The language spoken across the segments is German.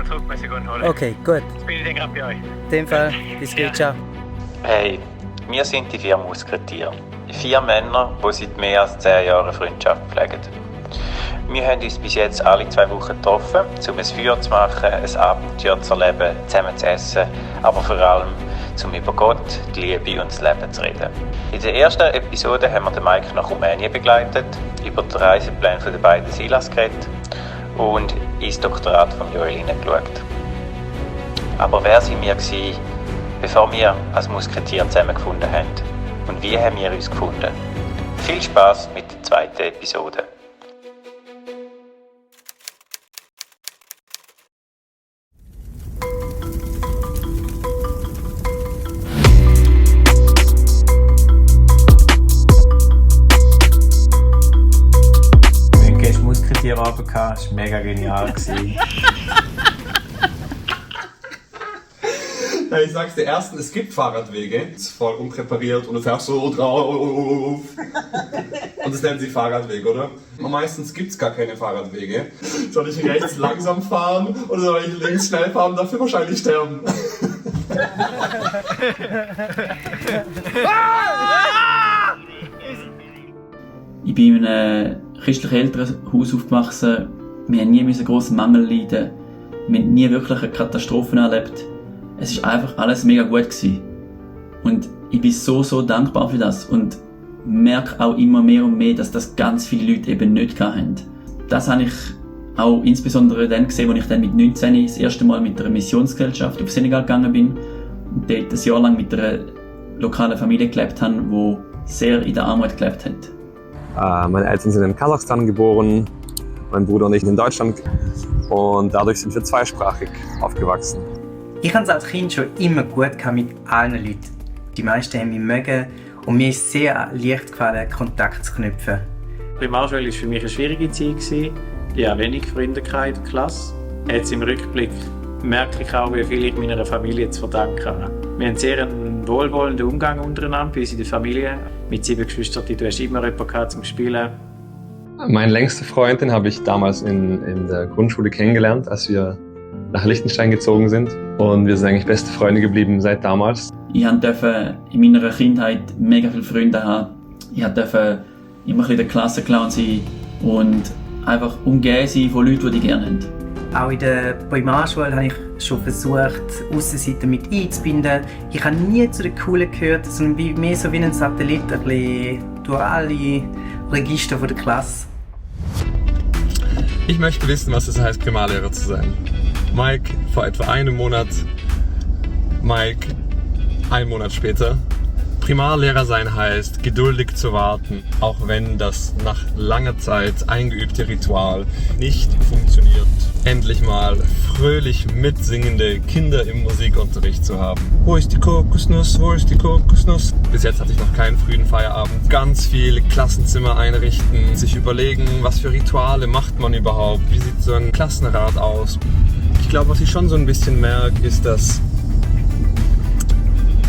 zurück holen. Okay, gut. Jetzt bin ich dann gerade bei euch. In dem Fall, bis gleich, ciao. Hey, wir sind die 4 Musketiere. 4 Männer, die seit mehr als 10 Jahren Freundschaft pflegen. Wir haben uns bis jetzt alle 2 Wochen getroffen, um ein Feuer zu machen, ein Abenteuer zu erleben, zusammen zu essen, aber vor allem, um über Gott, die Liebe und das Leben zu reden. In der ersten Episode haben wir den Mike nach Rumänien begleitet, über den Reiseplan der beiden Silas geredet und ins Doktorat von Joel hineingeschaut. Aber wer sind wir gewesen, bevor wir als Musketier zusammengefunden haben? Und wie haben wir uns gefunden? Viel Spaß mit der zweiten Episode. Musketier runtergehauen, das war mega genial. Ja, ich sag's dir, erstens, es gibt Fahrradwege, es ist voll unpräpariert und du fährst so drauf. Und das nennen sie Fahrradweg, oder? Meistens gibt's gar keine Fahrradwege. Soll ich rechts langsam fahren oder soll ich links schnell fahren, dafür wahrscheinlich sterben? Ich bin in einem christlichen Elternhaus aufgewachsen. Wir haben nie grossen Mangel leiden. Wir haben nie wirklich eine Katastrophe erlebt. Es war einfach alles mega gut gewesen. Und ich bin so dankbar für das und merke auch immer mehr und mehr, dass das ganz viele Leute eben nicht hatten. Das habe ich auch insbesondere dann gesehen, als ich dann mit 19 das erste Mal mit einer Missionsgesellschaft auf Senegal gegangen bin und dort ein Jahr lang mit einer lokalen Familie gelebt habe, die sehr in der Armut gelebt hat. Meine Eltern sind in Kasachstan geboren, mein Bruder und ich in Deutschland und dadurch sind wir zweisprachig aufgewachsen. Ich hatte es als Kind schon immer gut mit allen Leuten. Die meisten haben mich mögen und mir ist sehr leicht gefallen, Kontakt zu knüpfen. Die Primarschule war für mich eine schwierige Zeit. Ich hatte wenig Freunde in der Klasse. Jetzt im Rückblick merke ich auch, wie viel ich meiner Familie zu verdanken habe. Wir haben sehr einen wohlwollenden Umgang untereinander bei uns in der Familie. Mit 7 Geschwistern, du hast immer jemanden zum Spielen. Meine längste Freundin habe ich damals in der Grundschule kennengelernt, als wir nach Liechtenstein gezogen sind. Und wir sind eigentlich beste Freunde geblieben seit damals. Ich durfte in meiner Kindheit mega viele Freunde haben. Ich durfte immer ein bisschen der Klassenclown sein und einfach umgeben sein von Leuten, die gerne haben. Auch in der Primarschule habe ich schon versucht, Aussenseiter mit einzubinden. Ich habe nie zu den Coolen gehört, sondern mehr so wie ein Satellit, ein bisschen durch alle Register der Klasse. Ich möchte wissen, was es heißt, Primarlehrer zu sein. Mike vor etwa einem Monat, Mike 1 Monat später. Primarlehrer sein heißt, geduldig zu warten, auch wenn das nach langer Zeit eingeübte Ritual nicht funktioniert. Endlich mal fröhlich mitsingende Kinder im Musikunterricht zu haben. Wo ist die Kokosnuss? Wo ist die Kokosnuss? Bis jetzt hatte ich noch keinen frühen Feierabend. Ganz viele Klassenzimmer einrichten, sich überlegen, was für Rituale macht man überhaupt? Wie sieht so ein Klassenrat aus? Ich glaube, was ich schon so ein bisschen merke, ist, dass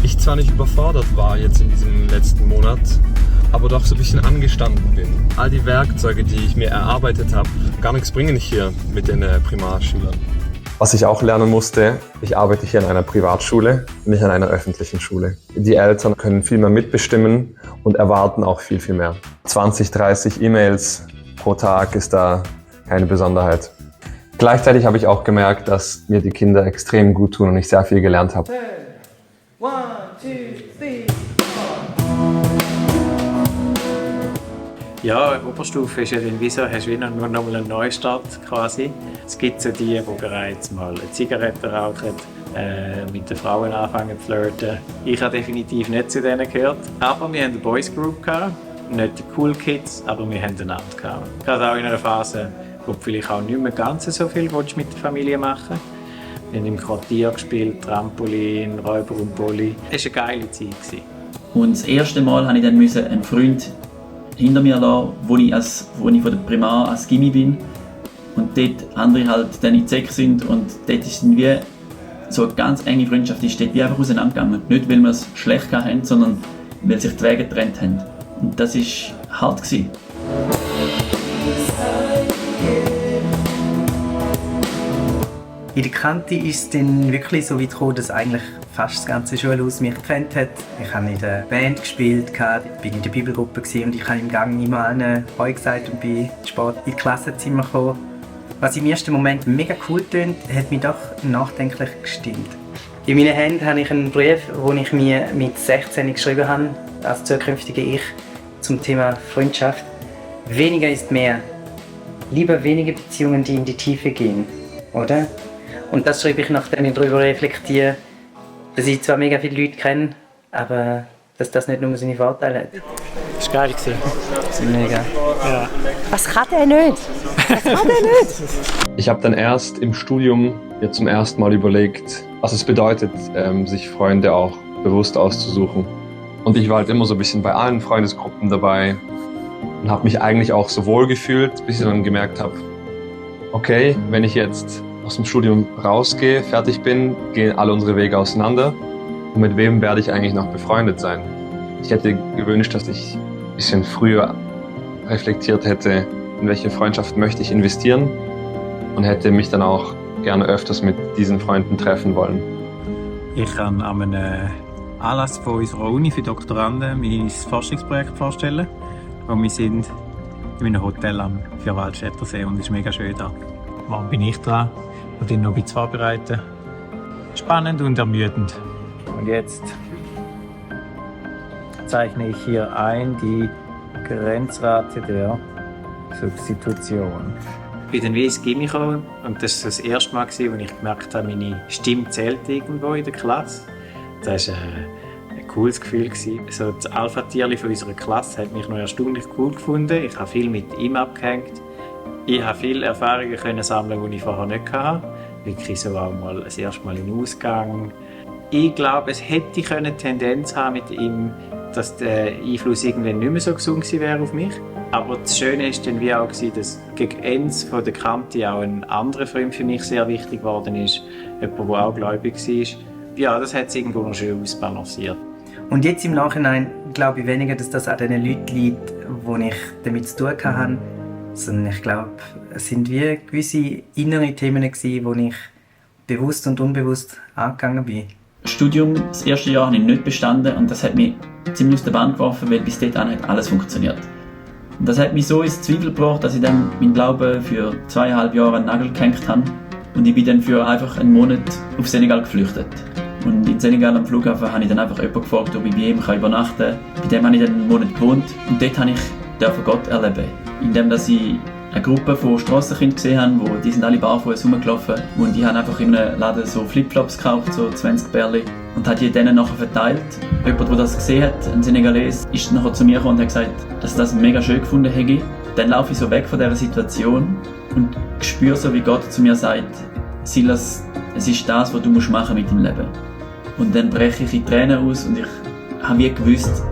ich zwar nicht überfordert war jetzt in diesem letzten Monat, aber doch so ein bisschen angestanden bin. All die Werkzeuge, die ich mir erarbeitet habe, gar nichts bringen hier mit den Primarschülern. Was ich auch lernen musste, ich arbeite hier an einer Privatschule, nicht an einer öffentlichen Schule. Die Eltern können viel mehr mitbestimmen und erwarten auch viel mehr. 20, 30 E-Mails pro Tag ist da keine Besonderheit. Gleichzeitig habe ich auch gemerkt, dass mir die Kinder extrem gut tun und ich sehr viel gelernt habe. 1, 2, 3. Ja, Oberstufe ist ja dann wie so, hast du wie nur noch mal einen Neustart quasi. Es gibt so die bereits mal eine Zigarette rauchen, mit den Frauen anfangen zu flirten. Ich habe definitiv nicht zu denen gehört. Aber wir hatten eine Boys Group gehabt. Nicht die Cool Kids, aber wir hatten einander gehabt. Gerade auch in einer Phase, wo du vielleicht auch nicht mehr ganz so viel mit der Familie machen willst. Wir haben im Quartier gespielt, Trampolin, Räuber und Bulli. Es war eine geile Zeit. Und das erste Mal musste ich dann einen Freund hinter mir lassen, wo ich von der Primar als Gimmi bin. Und dort andere halt dann in die Säcke sind. Und dort ist wie so eine ganz enge Freundschaft ist dort wie einfach auseinandergegangen. Nicht, weil wir es schlecht hatten, sondern weil sich die Wege getrennt haben. Und das war hart gewesen. In der Kante ist es dann wirklich so weit gekommen, dass eigentlich fast das ganze Schulhaus mich gekannt hat. Ich habe in der Band gespielt, bin in der Bibelgruppe und ich habe im Gang immer allen Heu gesagt und bin spät ins Klassenzimmer gekommen. Was im ersten Moment mega cool tönt, hat mich doch nachdenklich gestimmt. In meinen Händen habe ich einen Brief, den ich mir mit 16 geschrieben habe, als zukünftige Ich, zum Thema Freundschaft. Weniger ist mehr. Lieber wenige Beziehungen, die in die Tiefe gehen, oder? Und das schreibe ich, nachdem ich darüber reflektiere, dass ich zwar mega viele Leute kenne, aber dass das nicht nur seine Vorteile hat. Das war geil. Mega. Ja. Was kann der nicht? Was kann der nicht? Ich habe dann erst im Studium mir zum ersten Mal überlegt, was es bedeutet, sich Freunde auch bewusst auszusuchen. Und ich war halt immer so ein bisschen bei allen Freundesgruppen dabei und habe mich eigentlich auch so wohl gefühlt, bis ich dann gemerkt habe, okay, wenn ich jetzt aus dem Studium rausgehe, fertig bin, gehen alle unsere Wege auseinander. Und mit wem werde ich eigentlich noch befreundet sein? Ich hätte gewünscht, dass ich ein bisschen früher reflektiert hätte, in welche Freundschaft möchte ich investieren und hätte mich dann auch gerne öfters mit diesen Freunden treffen wollen. Ich kann an einem Anlass von unserer Uni für Doktoranden mein Forschungsprojekt vorstellen. Und wir sind in einem Hotel am Vierwaldstättersee und es ist mega schön da. Morgen bin ich dran und bin noch ein bisschen vorbereiten. Spannend und ermüdend. Und jetzt zeichne ich hier ein die Grenzrate der Substitution. Ich bin dann wie ins Gimmi gekommen und das war das erste Mal, als ich gemerkt habe, meine Stimme zählt irgendwo in der Klasse. Das war ein cooles Gefühl. So das Alpha-Tierli von unserer Klasse hat mich noch erstaunlich cool gefunden. Ich habe viel mit ihm abgehängt. Ich habe viele Erfahrungen können sammeln, die ich vorher nicht hatte. Wirklich so auch mal das erste Mal in den Ausgang. Ich glaube, es hätte eine Tendenz haben mit ihm, dass der Einfluss irgendwann nicht mehr so gesund gewesen wäre auf mich. Aber das Schöne war dann wie auch, dass gegen Ende von der Kante auch ein anderer Freund für mich sehr wichtig geworden ist. Jemand, der auch gläubig war. Ja, das hat es irgendwo noch schön ausbalanciert. Und jetzt im Nachhinein glaube ich weniger, dass das an den Leuten liegt, die ich damit zu tun hatte, sondern ich glaube, es sind wie gewisse innere Themen gewesen, die ich bewusst und unbewusst angegangen bin. Das Studium, das erste Jahr, habe ich nicht bestanden und das hat mich ziemlich aus der Bahn geworfen, weil bis dahin hat alles funktioniert. Und das hat mich so ins Zweifel gebracht, dass ich dann meinen Glauben für 2,5 Jahre an den Nagel gehängt habe. Und ich bin dann für einfach einen Monat auf Senegal geflüchtet. Und in Senegal am Flughafen habe ich dann einfach jemanden gefragt, ob ich bei ihm übernachten kann. Bei dem habe ich dann einen Monat gewohnt und dort durfte ich Gott erleben. Indem dass ich eine Gruppe von Strassenkindern gesehen habe, die sind alle barfuß rumgelaufen und ich habe einfach in einem Laden so Flipflops gekauft, so 20 Bärli und habe die denen nachher verteilt. Jemand, der das gesehen hat, ein Senegalese, ist nachher zu mir gekommen und hat gesagt, dass er das mega schön gefunden hätte. Dann laufe ich so weg von dieser Situation und spüre so, wie Gott zu mir sagt, Silas, es ist das, was du machen musst mit deinem Leben. Und dann breche ich in Tränen aus und ich habe wie gewusst,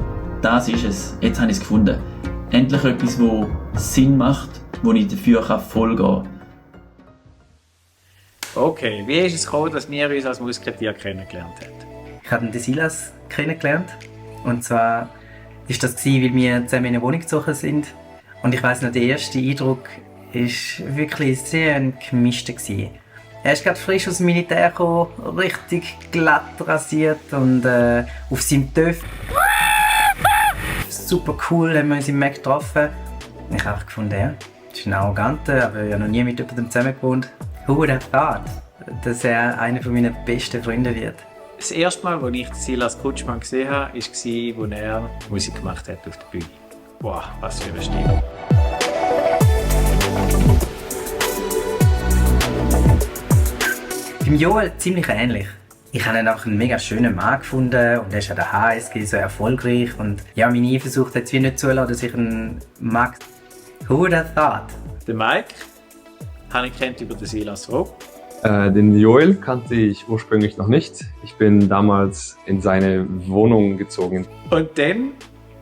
das ist es, jetzt habe ich es gefunden. Endlich etwas, das Sinn macht, wo ich dafür folgen kann. Okay, wie ist es gekommen, dass wir uns als Musketier kennengelernt haben? Ich habe den Silas kennengelernt. Und zwar war das, weil wir zusammen in eine Wohnung gezogen sind. Und ich weiss noch, der erste Eindruck war wirklich sehr ein gemischter. Er ist gerade frisch aus dem Militär gekommen, richtig glatt rasiert und auf seinem TÜV. Super cool, haben wir uns im Mac getroffen. Ich habe gefunden, ja, das ist ein Arroganter, aber ich habe noch nie mit jemandem zusammen gewohnt. Who would have thought, dass er einer meiner besten Freunde wird? Das erste Mal, als ich Silas Kutschmann gesehen habe, war, als er Musik gemacht hat auf der Bühne. Wow, was für eine Stimme. Beim Joel ziemlich ähnlich. Ich habe ihn auch einen mega schönen Mann gefunden und er ist an der HSG so erfolgreich. Und ja, meine Eifersucht hat es wie nicht zulassen, dass ich ihn mag. Who would have thought? Den Mike habe ich kennt über den Silas Rupp. Den Joel kannte ich ursprünglich noch nicht. Ich bin damals in seine Wohnung gezogen. Und dann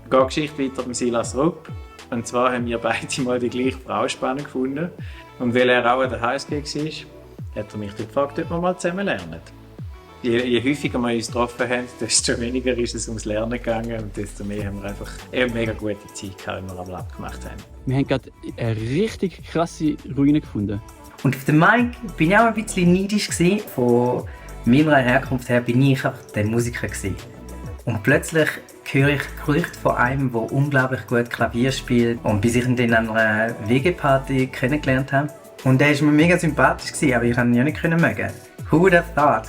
geht die Geschichte weiter mit Silas Rupp. Und zwar haben wir beide mal die gleiche Frau spannend gefunden. Und weil er auch an der HSG war, hat er mich gefragt, ob wir mal zusammen lernen. Je häufiger wir uns getroffen haben, desto weniger ist es ums Lernen gegangen und desto mehr haben wir einfach eine mega gute Zeit gehabt, wenn wir am Lab gemacht haben. Wir haben gerade eine richtig krasse Ruine gefunden. Und auf den Mike bin ich auch ein bisschen neidisch gewesen. Von meiner Herkunft her bin ich auch der Musiker gewesen. Und plötzlich höre ich Gerüchte von einem, der unglaublich gut Klavier spielt und bis ich ihn dann an einer WG-Party kennengelernt habe. Und der war mir mega sympathisch gewesen, aber ich konnte ihn ja nicht mögen. Who would have thought?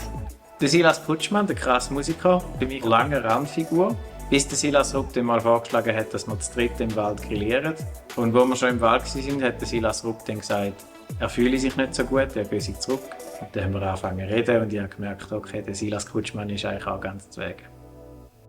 Der Silas Putschmann, der krasse Musiker, für mich eine lange Randfigur. Bis der Silas Rupp dann mal vorgeschlagen hat, dass wir zu dritt im Wald grillieren. Und wo wir schon im Wald waren, hat der Silas Rupp dann gesagt, er fühle sich nicht so gut, er gehe sich zurück. Und dann haben wir angefangen zu reden und ich habe gemerkt, okay, der Silas Putschmann ist eigentlich auch ganz zu Weg.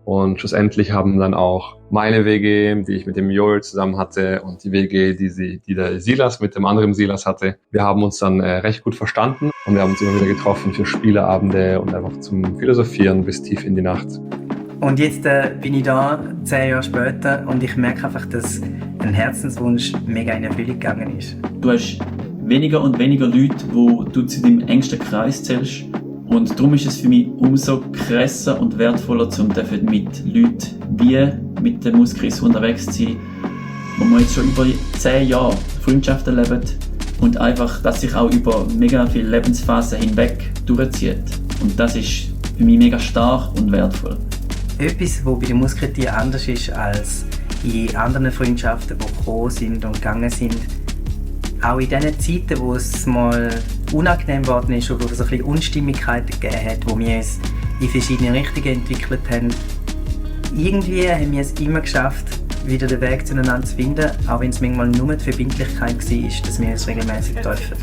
Und schlussendlich haben dann auch meine WG, die ich mit dem Joel zusammen hatte, und die WG, die der Silas mit dem anderen Silas hatte, wir haben uns dann recht gut verstanden und wir haben uns immer wieder getroffen für Spieleabende und einfach zum Philosophieren bis tief in die Nacht. Und jetzt bin ich da, 10 Jahre später, und ich merke einfach, dass ein Herzenswunsch mega in Erfüllung gegangen ist. Du hast weniger und weniger Leute, die du zu deinem engsten Kreis zählst. Und darum ist es für mich umso krasser und wertvoller, mit Leuten wie mit den Muskris unterwegs zu sein, wo wir jetzt schon über 10 Jahre Freundschaften leben und einfach, dass sich auch über mega viele Lebensphasen hinweg durchzieht. Und das ist für mich mega stark und wertvoll. Etwas, was bei den Musketieren anders ist als in anderen Freundschaften, die gekommen sind und gegangen sind. Auch in den Zeiten, wo es mal unangenehm geworden ist oder wo es ein bisschen Unstimmigkeiten gegeben hat, wo wir uns in verschiedene Richtungen entwickelt haben, irgendwie haben wir es immer geschafft, wieder den Weg zueinander zu finden, auch wenn es manchmal nur die Verbindlichkeit war, dass wir uns regelmäßig treffen.